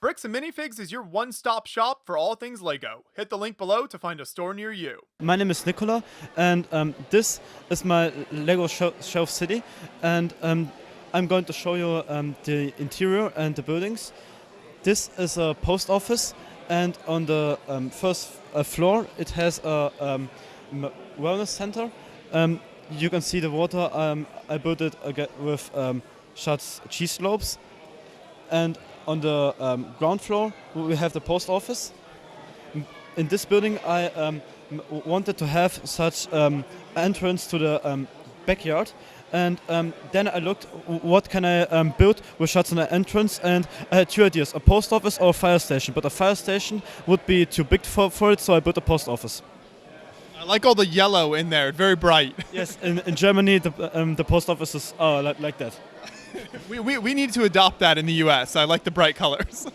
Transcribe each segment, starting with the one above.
Bricks and Minifigs is your one-stop shop for all things LEGO. Hit the link below to find a store near you. My name is Nicola, and this is my Lego Shelf City, and I'm going to show you the interior and the buildings. This is a post office, and on the first floor it has a wellness center. You can see the water. I built it again with Schatz cheese slopes, and on the ground floor we have the post office. In this building I wanted to have such entrance to the backyard, and then I looked what can I build with such an entrance, and I had two ideas: a post office or a fire station. But a fire station would be too big for it, so I built a post office. I like all the yellow in there, very bright. Yes, in Germany the post offices are like that. We need to adopt that in the US. I like the bright colors.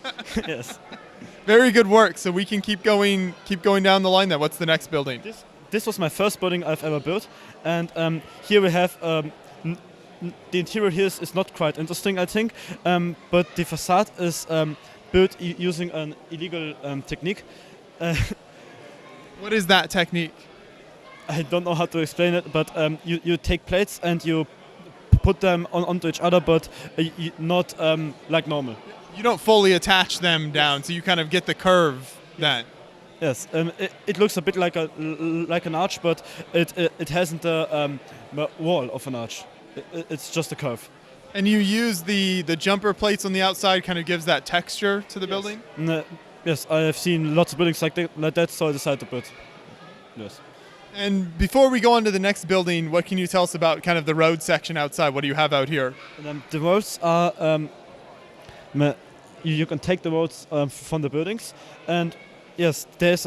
Yes. Very good work. So we can keep going down the line then. What's the next building? This was my first building I've ever built, and here we have the interior here is not quite interesting, I think, but the facade is built using an illegal technique. What is that technique? I don't know how to explain it, but you take plates and you put them onto each other, but not like normal. You don't fully attach them down, so you kind of get the curve then. Yes, it looks a bit like an arch, but it hasn't a wall of an arch. It's just a curve. And you use the jumper plates on the outside, kind of gives that texture to the building? Yes, I have seen lots of buildings like that, so I decided to build. Yes. And before we go on to the next building, what can you tell us about kind of the road section outside? What do you have out here? And, the roads are, you can take the roads from the buildings, and yes, there's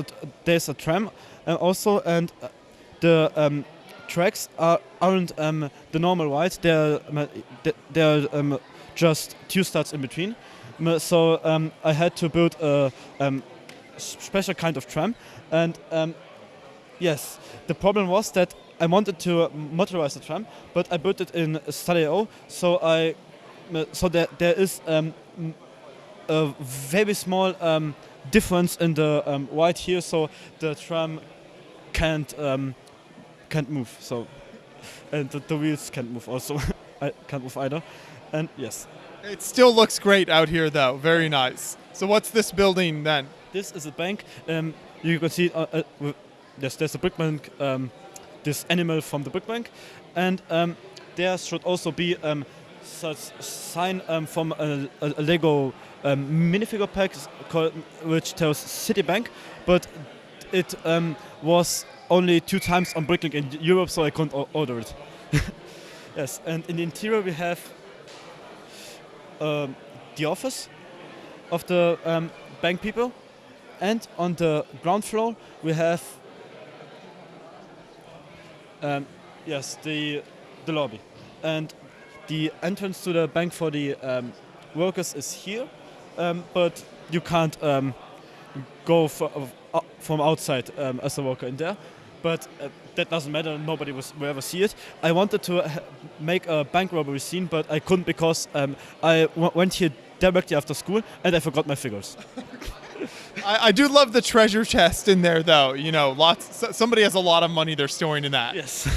a tram also, and the tracks aren't the normal wide. They're just two studs in between. So I had to build a special kind of tram, and yes, the problem was that I wanted to modularize the tram, but I built it in Stadio, so there is a very small difference in the weight here, so the tram can't move. So, and the wheels can't move also. I can't move either. And yes. It still looks great out here, though. Very nice. So what's this building then? This is a bank. You can see there's a brick bank, this animal from the brick bank, and there should also be such sign from a Lego minifigure pack which tells Citibank, but it was only 2 times on Bricklink in Europe, so I couldn't order it. Yes, and in the interior we have the office of the bank people, and on the ground floor we have the lobby, and the entrance to the bank for the workers is here, but you can't go from outside as a worker in there. But that doesn't matter, nobody will ever see it. I wanted to make a bank robbery scene, but I couldn't because I went here directly after school and I forgot my figures. I do love the treasure chest in there, though. You know, somebody has a lot of money they're storing in that. Yes.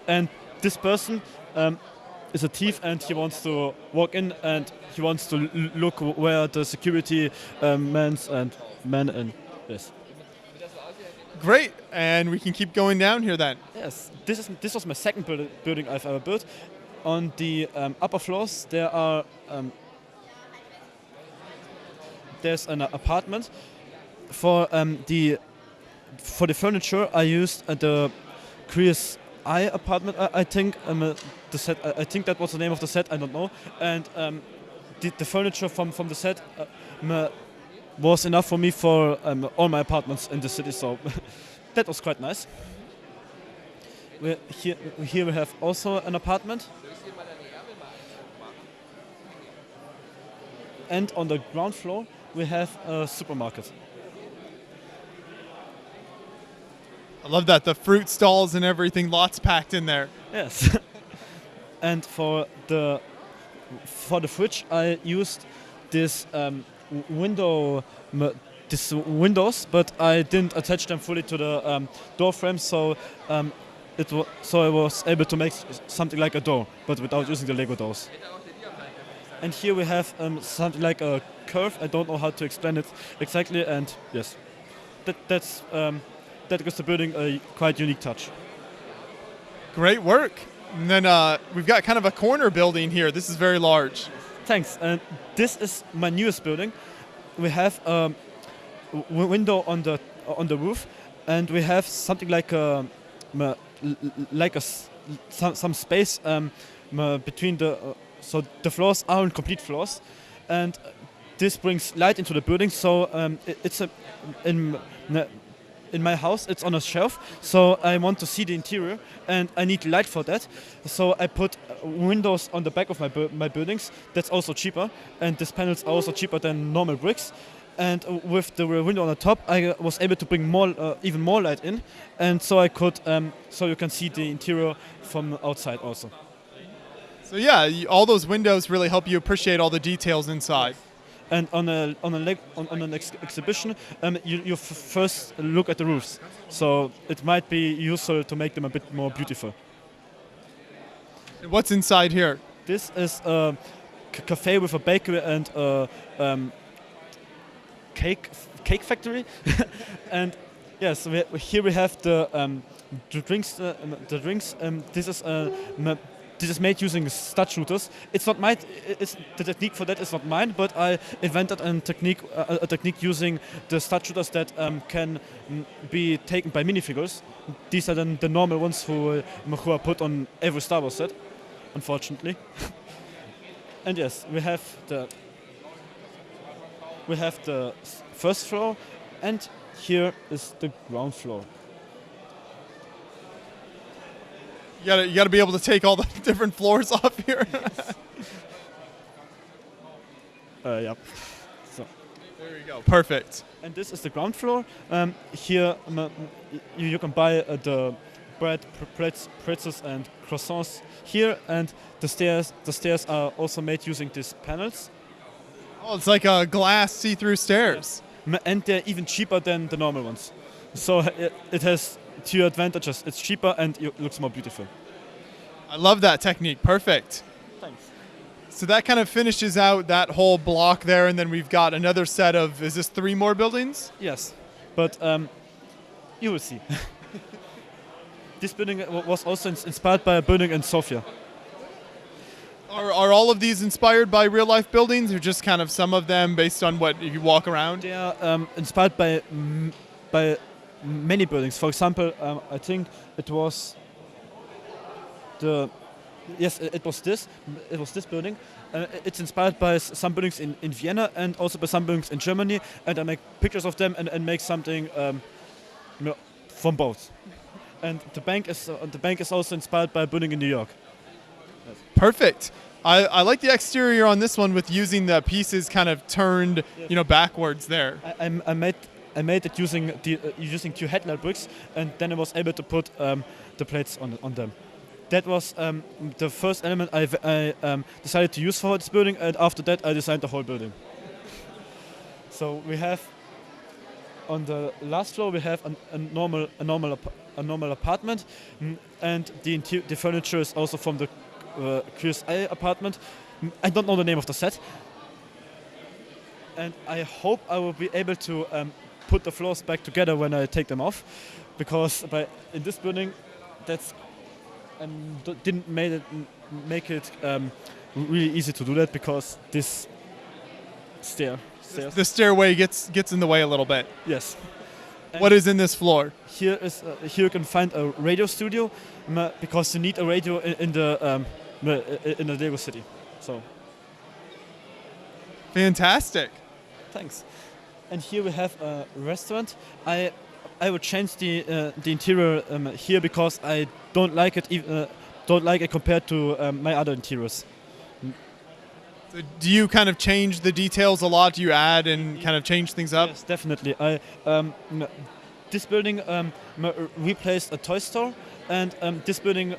And this person is a thief, and he wants to walk in and he wants to look where the security men and yes. Great, and we can keep going down here then. Yes, this was my second building I've ever built. On the upper floors there's an apartment. For the furniture I used the Chris I apartment. I think the set. I think that was the name of the set. I don't know. And the furniture from the set was enough for me for all my apartments in the city. So that was quite nice. Here we have also an apartment. And on the ground floor we have a supermarket. I love that, the fruit stalls and everything, lots packed in there. Yes. And for the fridge I used this these windows, but I didn't attach them fully to the door frame, so so I was able to make something like a door, but without using the Lego doors. And here we have something like a curve. I don't know how to explain it exactly, and yes, that gives the building a quite unique touch. Great work. And then we've got kind of a corner building here. This is very large. Thanks. And this is my newest building. We have a window on the roof, and we have something like some space between the so the floors aren't complete floors, and this brings light into the building. So it's in my house, it's on a shelf, so I want to see the interior, and I need light for that. So I put windows on the back of my buildings. That's also cheaper, and these panels are also cheaper than normal bricks. And with the window on the top, I was able to bring even more light in, and so I could, so you can see the interior from outside also. So yeah, all those windows really help you appreciate all the details inside. And on an exhibition, you first look at the roofs. So it might be useful to make them a bit more beautiful. What's inside here? This is a cafe with a bakery and a cake factory. And yes, here we have the drinks. This is made using stud shooters. It's not mine. The technique for that is not mine, but I invented a technique using the stud shooters that can be taken by minifigures. These are then the normal ones who are put on every Star Wars set, unfortunately. And yes, we have the first floor, and here is the ground floor. You gotta be able to take all the different floors off here. Yeah. So. There you go. Perfect. And this is the ground floor. Here you can buy the bread, pretzels, and croissants here. And the stairs are also made using these panels. Oh, it's like a glass see-through stairs. And they're even cheaper than the normal ones. So it has two advantages. It's cheaper and it looks more beautiful. I love that technique. Perfect. Thanks. So that kind of finishes out that whole block there, and then we've got another set of, is this 3 more buildings? Yes, but you will see. This building was also inspired by a building in Sofia. Are all of these inspired by real-life buildings, or just kind of some of them based on what you walk around? They are inspired by many buildings. For example, I think it was it was this building. It's inspired by some buildings in Vienna and also by some buildings in Germany, and I make pictures of them and make something from both. And the bank is also inspired by a building in New York. Yes. Perfect. I like the exterior on this one with using the pieces kind of turned, backwards there. I made it using two headlight bricks, and then I was able to put the plates on them. That was the first element I decided to use for this building, and after that I designed the whole building. So we have on the last floor we have a normal apartment, and the furniture is also from the QSI apartment. I don't know the name of the set, and I hope I will be able to put the floors back together when I take them off, because in this building that's didn't make it really easy to do that, because this stairs. The stairway gets in the way a little bit. Yes. What is in this floor? Here you can find a radio studio, because you need a radio in the Lego city. So. Fantastic. Thanks. And here we have a restaurant. I would change the interior here, because I don't like it compared to my other interiors. So do you kind of change the details a lot? Do you add and kind of change things up? Yes, definitely. This building replaced a toy store, and this building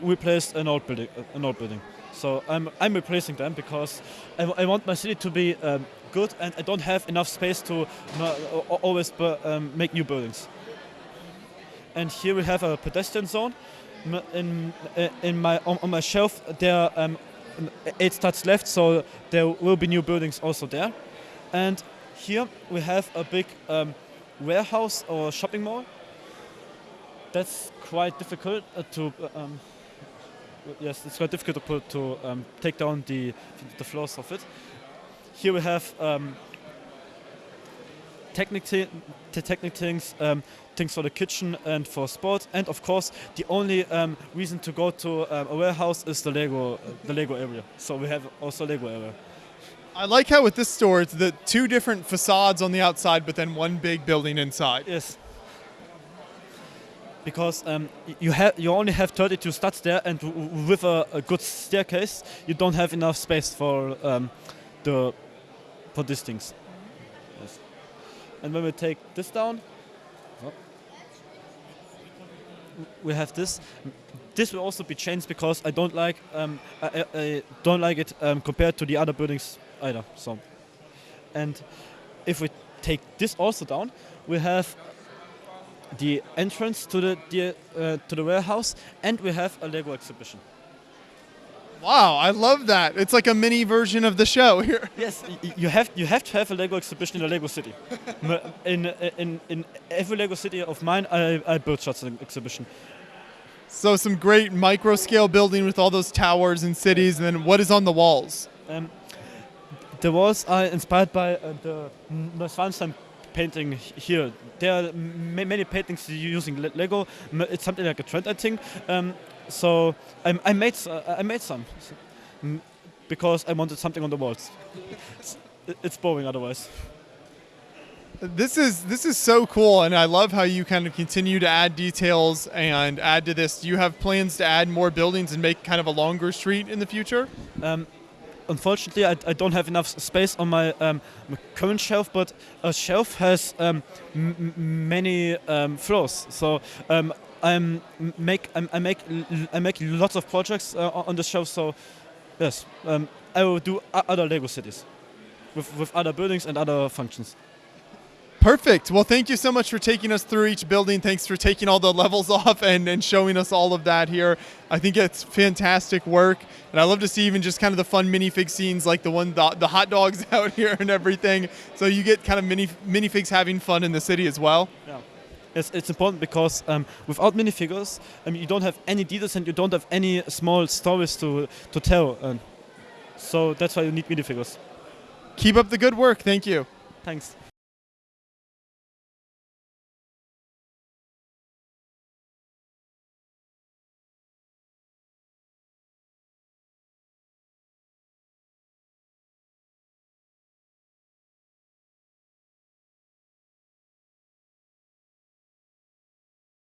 replaced an old building. So I'm replacing them because I want my city to be good, and I don't have enough space to always make new buildings. And here we have a pedestrian zone. On my shelf there are 8 stats left, so there will be new buildings also there. And here we have a big warehouse or shopping mall. That's quite difficult to. Yes, it's quite difficult to take down the floors of it. Here we have technical things for the kitchen and for sport, and of course the only reason to go to a warehouse is the Lego area. So we have also Lego area. I like how with this store it's the 2 different facades on the outside, but then one big building inside. Yes. Because you only have 32 studs there, and with a good staircase, you don't have enough space for these things. Yes. And when we take this down, we have this. This will also be changed because I don't like I don't like it compared to the other buildings either. So, and if we take this also down, we have the entrance to the warehouse, and we have a Lego exhibition. Wow, I love that. It's like a mini version of the show here. Yes, you have to have a Lego exhibition in a Lego city. in every Lego city of mine, I built such an exhibition. So some great micro scale building with all those towers and cities, and then what is on the walls? The walls are inspired by the Neuschwanstein painting here. There are many paintings using Lego. It's something like a trend, I think. So I made some because I wanted something on the walls. It's boring otherwise. This is so cool, and I love how you kind of continue to add details and add to this. Do you have plans to add more buildings and make kind of a longer street in the future? Unfortunately, I don't have enough space on my current shelf, but a shelf has many floors. So I make lots of projects on the shelf. So yes, I will do other Lego cities with other buildings and other functions. Perfect. Well, thank you so much for taking us through each building. Thanks for taking all the levels off and showing us all of that here. I think it's fantastic work. And I love to see even just kind of the fun minifig scenes like the hot dogs out here and everything. So you get kind of minifigs having fun in the city as well. Yeah. It's important because without minifigures, you don't have any details and you don't have any small stories to tell. So that's why you need minifigures. Keep up the good work. Thank you. Thanks.